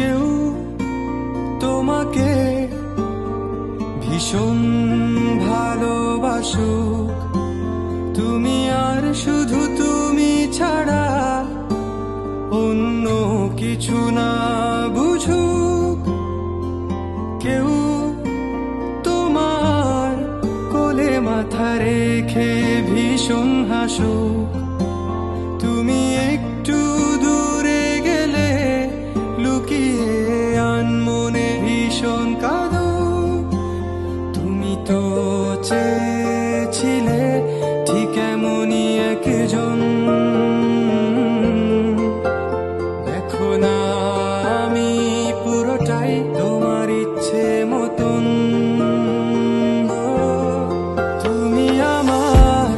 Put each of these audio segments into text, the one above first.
কেউ তোমাকে ভীষণ ভালোবাসুক, তুমি আর শুধু তুমি ছাড়া অন্য কিছু না বুঝুক। কেউ তোমার কোলে মাথা রেখে ভীষণ হাসুক, তুমি একটু দূরে গেলে লুকিয়ে আনমনে ভীষণ কাঁদুক। তুমি তো চেয়েছিলে ঠিক এমনই একজন, দেখো না আমি পুরোটাই তোমার ইচ্ছে মতন। তুমি আমার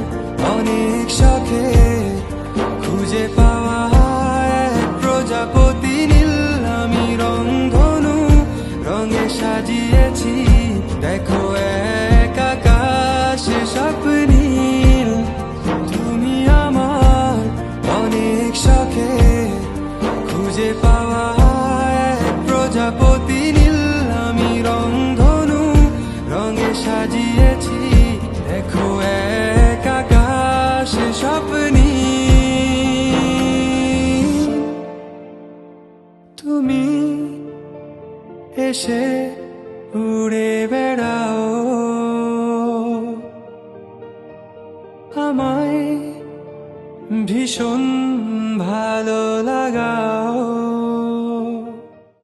অনেক শখে খুঁজে পাওয়া এক প্রজাপতি নীল, আমি রংধনু রঙে সাজিয়েছি, দেখো এক আকাশে স্বপ্নীল। তুমি আমার অনেক শখে খুঁজে পাওয়া এক প্রজাপতি নীল, আমি রংধনু রঙে সাজিয়েছি, দেখো এক আকাশে স্বপ্নীল। তুমি এসে উড়ে বেড়াও, আমায় ভীষণ ভালো লাগাও।